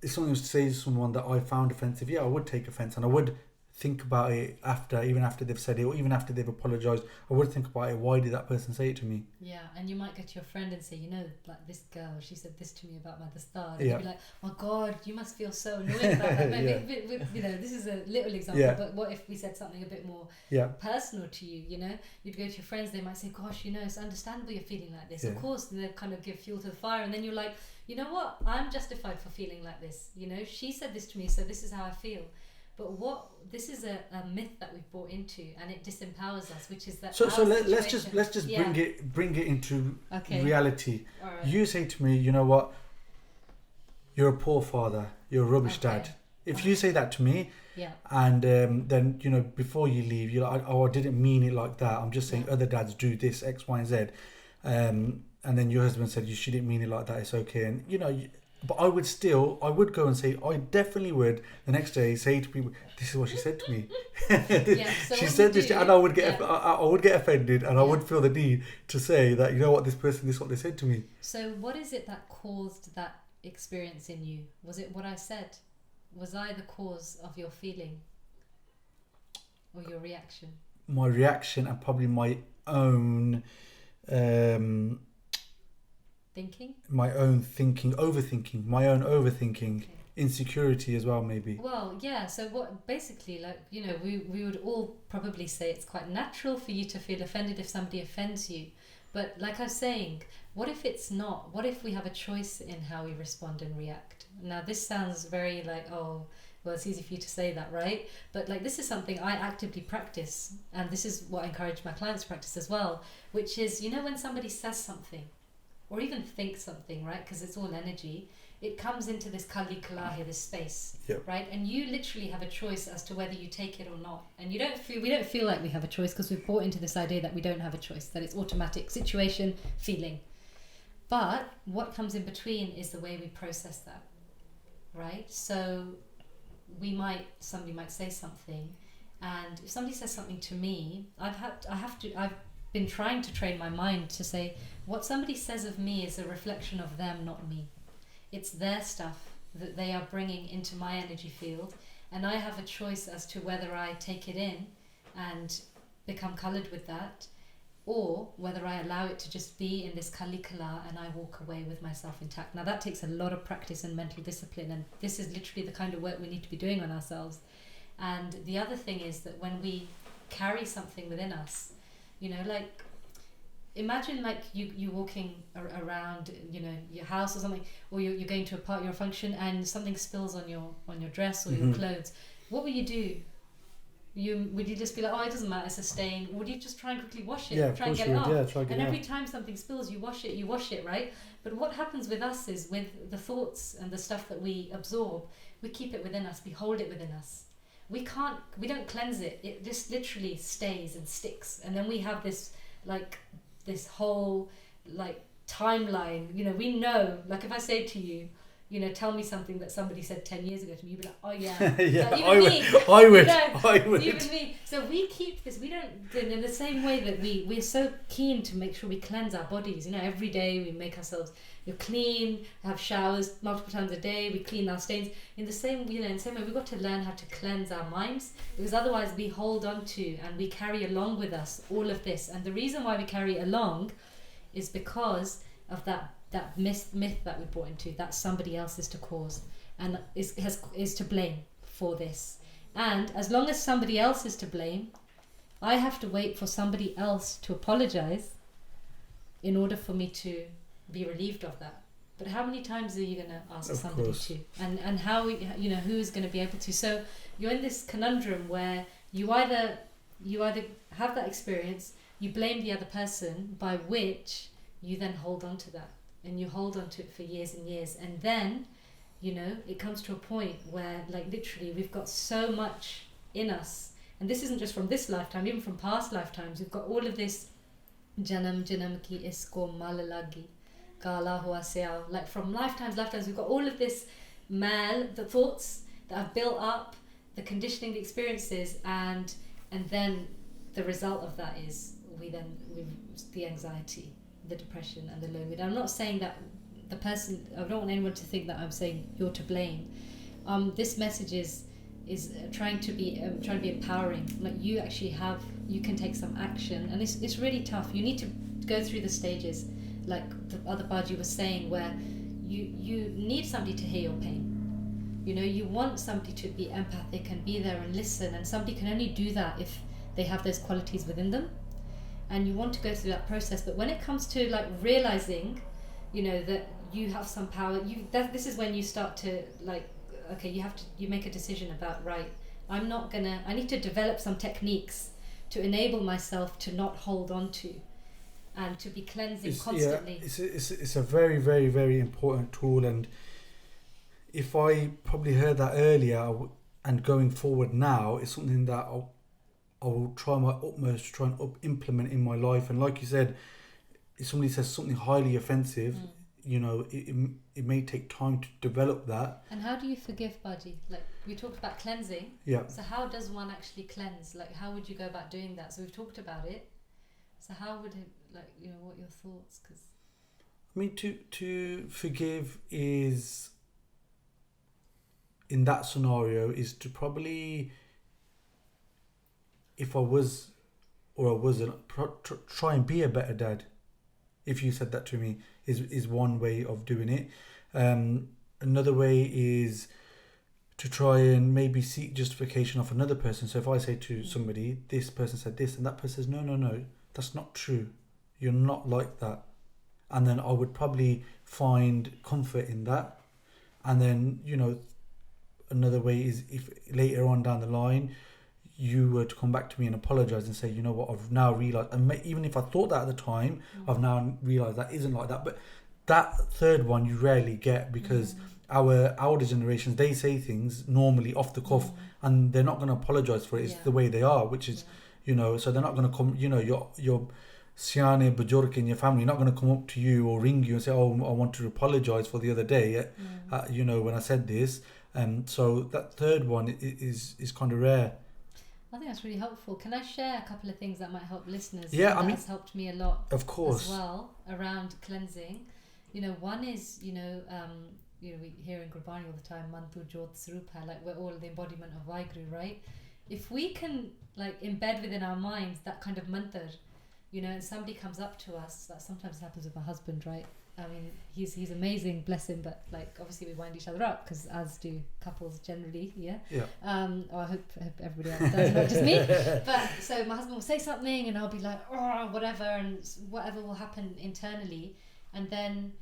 A: if someone was to say to someone that I found offensive, I would take offence, and I would think about it even after they've said it, or even after they've apologised. I would think about it. Why did that person say it to me?
B: Yeah, and you might go to your friend and say, you know, like, this girl, she said this to me about the star. And you'd be like, oh God, you must feel so annoyed about that. Maybe, you know, this is a little example, but what if we said something a bit more personal to you, you know? You'd go to your friends, they might say, gosh, you know, it's understandable you're feeling like this. Of course, and they'll kind of give fuel to the fire, and then you're like, you know what? I'm justified for feeling like this. You know, she said this to me, so this is how I feel. But this is a myth that we've bought into, and it disempowers us, which is that.
A: So let's just bring it into reality.
B: Right.
A: You say to me, you know what? You're a poor father. You're a rubbish dad. If you say that to me, and then, you know, before you leave, you're like, oh, I didn't mean it like that. I'm just saying other dads do this X, Y, and Z. And then your husband said she didn't mean it like that. It's okay, and you know. But I would go and say, I definitely would the next day say to people, this is what she said to me.
B: So
A: she said this, and I would get offended, and I would feel the need to say that, you know what, this is what they said to me.
B: So what is it that caused that experience in you? Was it what I said? Was I the cause of your feeling or your reaction?
A: My reaction, and probably my own... my own thinking, overthinking, my own overthinking, insecurity as well, maybe.
B: Well, yeah, so what basically, like, you know, we would all probably say it's quite natural for you to feel offended if somebody offends you. But like I was saying, what if it's not? What if we have a choice in how we respond and react? Now, this sounds very like, oh, well, it's easy for you to say that, right? But like, this is something I actively practice, and this is what I encourage my clients to practice as well, which is, you know, when somebody says something, or even think something, right? Because it's all energy. It comes into this kali kalahi, this space, right? And you literally have a choice as to whether you take it or not. And we don't feel like we have a choice, because we've bought into this idea that we don't have a choice, that it's automatic, situation, feeling. But what comes in between is the way we process that, right? So somebody might say something, and if somebody says something to me, I've been trying to train my mind to say, what somebody says of me is a reflection of them, not me. It's their stuff that they are bringing into my energy field, and I have a choice as to whether I take it in and become coloured with that, or whether I allow it to just be in this kali kala and I walk away with myself intact. Now, that takes a lot of practice and mental discipline, and this is literally the kind of work we need to be doing on ourselves. And the other thing is that when we carry something within us, You know, like imagine like you walking around, you know, your house or something, or you're going to a party or a function and something spills on your dress or your clothes. What will you do? Would you just be like, oh, it doesn't matter, it's a stain? Or would you just try and quickly wash it?
A: Yeah,
B: try and get it
A: would.
B: off?
A: Yeah, try and get
B: and
A: it
B: every
A: off.
B: time something spills, you wash it, right? But what happens with us is, with the thoughts and the stuff that we absorb, we keep it within us, we hold it within us. We don't cleanse it. It just literally stays and sticks. And then we have this whole like timeline. You know, we know, like if I say to you, you know, tell me something that somebody said 10 years ago to me, you'd be like, oh yeah.
A: Yeah,
B: like,
A: I would.
B: Even me. So we keep this, we don't, in the same way that we're so keen to make sure we cleanse our bodies. You know, every day we make ourselves clean, have showers multiple times a day, we clean our stains. In the same way, we've got to learn how to cleanse our minds, because otherwise we hold on to and we carry along with us all of this. And the reason why we carry it along is because of that myth that we brought into, that somebody else is to cause and is to blame for this. And as long as somebody else is to blame, I have to wait for somebody else to apologize in order for me to be relieved of that. But how many times are you going to ask somebody to? And how, you know, who is going to be able to? So you're in this conundrum where you either have that experience, you blame the other person, by which you then hold on to that. And you hold on to it for years and years. And then, you know, it comes to a point where, like, literally we've got so much in us. And this isn't just from this lifetime, even from past lifetimes. We've got all of this janam ki isko mal lagi, kala hua seao. Like from lifetimes, we've got all of this the thoughts that have built up, the conditioning, the experiences, and then the result of that is we've the anxiety, the depression and the low mood. I'm not saying that the person, I don't want anyone to think that I'm saying you're to blame. This message is trying to be empowering. Like you can take some action, and it's really tough. You need to go through the stages, like the other Baji was saying, where you need somebody to hear your pain. You know, you want somebody to be empathic and be there and listen, and somebody can only do that if they have those qualities within them. And you want to go through that process. But when it comes to like realizing, you know, that you have some power, this is when you start to like, okay, you make a decision about, right, I need to develop some techniques to enable myself to not hold on to and to be cleansing constantly.
A: Yeah, it's a very, very, very important tool. And if I probably heard that earlier and going forward now, it's something that I will try my utmost to try and implement in my life. And like you said, if somebody says something highly offensive, you know, it may take time to develop that.
B: And how do you forgive, Baji? Like we talked about cleansing.
A: Yeah.
B: So how does one actually cleanse? Like how would you go about doing that? So we've talked about it. So how would it, like, you know, what are your thoughts? Cause
A: I mean, to forgive is, in that scenario, is to probably, if I was or I wasn't, try and be a better dad. If you said that to me, is one way of doing it. Another way is to try and maybe seek justification of another person. So if I say to somebody, this person said this, and that person says, no, that's not true. You're not like that. And then I would probably find comfort in that. And then, you know, another way is if later on down the line, you were to come back to me and apologize and say, you know what, I've now realized, and even if I thought that at the time, I've now realized that isn't like that. But that third one you rarely get, because our older generations, they say things normally off the cuff, and they're not going to apologize for it. It's the way they are, which is, you know, so they're not going to come, you know, your Siane Bajork in your family, not going to come up to you or ring you and say, oh, I want to apologize for the other day, you know, when I said this. So that third one is kind of rare.
B: I think that's really helpful. Can I share a couple of things that might help listeners?
A: Yeah,
B: that has helped me a lot.
A: Of course.
B: As well, around cleansing. You know, one is, you know, we hear in Gurbani all the time, Mantu Jot Srupa, like we're all the embodiment of Vaheguru, right? If we can like embed within our minds that kind of mantra, you know, and somebody comes up to us, that sometimes happens with my husband, right? I mean, he's amazing, bless him. But like, obviously, we wind each other up because as do couples generally. Yeah. Or I hope everybody else does, not just me. But so my husband will say something, and I'll be like, oh, whatever, and whatever will happen internally, and then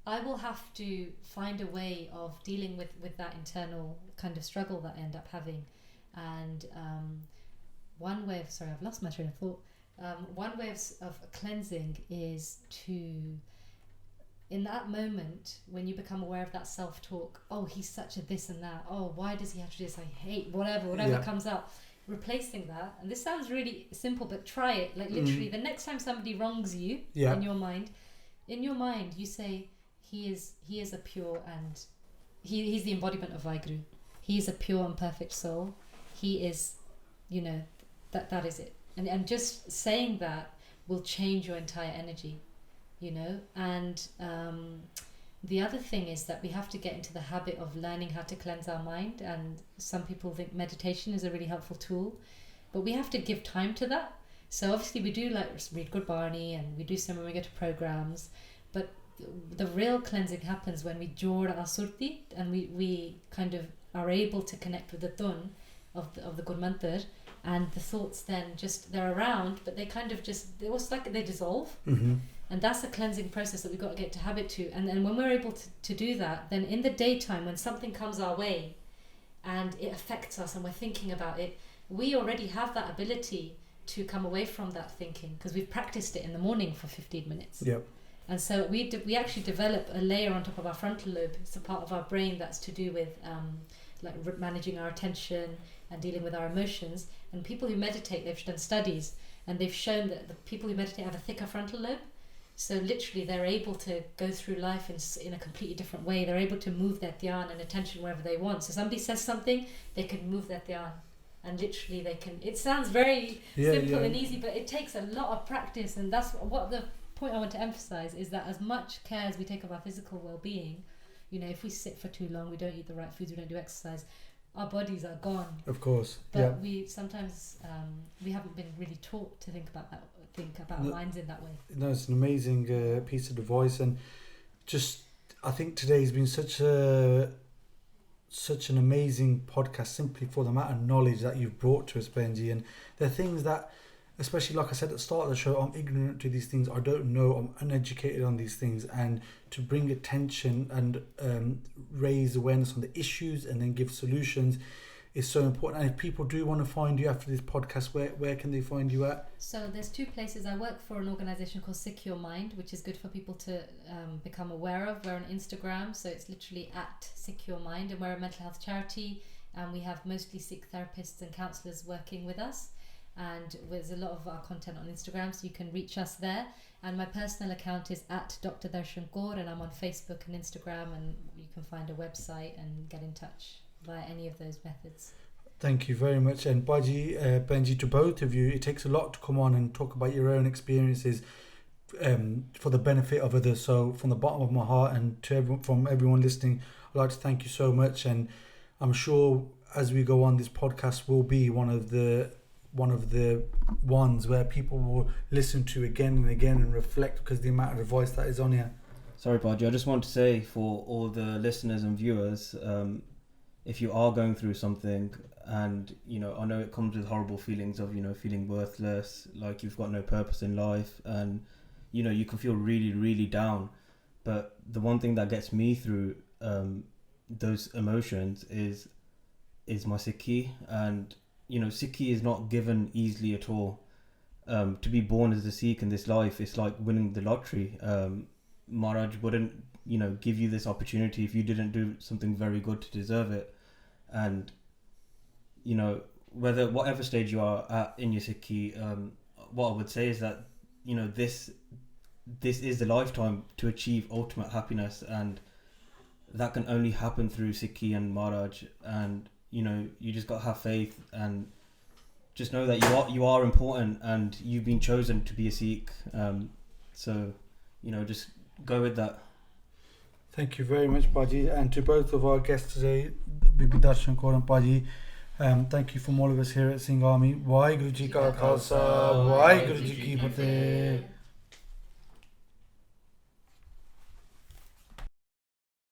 B: I will have to find a way of dealing with that internal kind of struggle that I end up having. And one way of, sorry, I've lost my train of thought. One way of cleansing is to, in that moment, when you become aware of that self-talk, oh, he's such a this and that, oh, why does he have to do this, I hate, whatever comes up, replacing that, and this sounds really simple, but try it, like literally, the next time somebody wrongs you in your mind, you say, he is a pure, and he's the embodiment of Vaheguru. He is a pure and perfect soul. He is, that is it. And just saying that will change your entire energy, And the other thing is that we have to get into the habit of learning how to cleanse our mind. And some people think meditation is a really helpful tool, but we have to give time to that. So obviously we do like read Gurbani and we do some when we go to programs, but the real cleansing happens when we jod our surti and we kind of are able to connect with the dhun of the Gurmantar, and the thoughts then they're around, but they kind of they almost like they dissolve. And that's a cleansing process that we've got to get to habit to. And then when we're able to do that, then in the daytime when something comes our way and it affects us and we're thinking about it, we already have that ability to come away from that thinking because we've practiced it in the morning for 15 minutes. And so we actually develop a layer on top of our frontal lobe. It's a part of our brain that's to do with managing our attention and dealing with our emotions. And people who meditate, they've done studies and they've shown that the people who meditate have a thicker frontal lobe. So literally they're able to go through life in a completely different way. They're able to move their dhyan and attention wherever they want. So somebody says something, they can move their dhyan. And literally they can, it sounds very simple and easy, but it takes a lot of practice. And that's what the point I want to emphasize is that as much care as we take of our physical well-being, if we sit for too long, we don't eat the right foods, we don't do exercise, our bodies are gone.
A: Of course.
B: But we sometimes we haven't been really taught to think about our minds in that way.
A: No, it's an amazing piece of advice, and just I think today has been such an amazing podcast simply for the amount of knowledge that you've brought to us, Benji. And the things that, especially like I said at the start of the show, I'm ignorant to these things, I don't know, I'm uneducated on these things, and to bring attention and raise awareness on the issues and then give solutions is so important. And if people do want to find you after this podcast, where can they find you at?
B: So there's two places. I work for an organisation called Secure Mind, which is good for people to become aware of. We're on Instagram, so it's literally at Secure Mind, and we're a mental health charity, and we have mostly Sikh therapists and counsellors working with us. And there's a lot of our content on Instagram, so you can reach us there. And my personal account is at Dr. Darshan Kaur, and I'm on Facebook and Instagram, and you can find a website and get in touch via any of those methods.
A: Thank you very much. And Benji, to both of you, it takes a lot to come on and talk about your own experiences for the benefit of others. So from the bottom of my heart and to everyone listening, I'd like to thank you so much. And I'm sure as we go on, this podcast will be one of the ones where people will listen to again and again and reflect, because the amount of advice that is on here.
C: Sorry, Baji, I just want to say for all the listeners and viewers, if you are going through something, and I know it comes with horrible feelings of feeling worthless, like you've got no purpose in life, and you can feel really, really down. But the one thing that gets me through those emotions is my Sikhi. And Sikhi is not given easily at all. To be born as a Sikh in this life, it's like winning the lottery. Maharaj wouldn't give you this opportunity if you didn't do something very good to deserve it. And whatever stage you are at in your Sikhi, what I would say is that this is the lifetime to achieve ultimate happiness, and that can only happen through Sikhi and Maharaj. And you just got to have faith and just know that you are important and you've been chosen to be a Sikh. So just go with that.
A: Thank you very much, Baji, and to both of our guests today, Bibi Darshan Kaur and Baji. Thank you from all of us here at Singh Army. Vaheguru Ji Ka Khalsa, Vaheguru Ji Ki Fateh.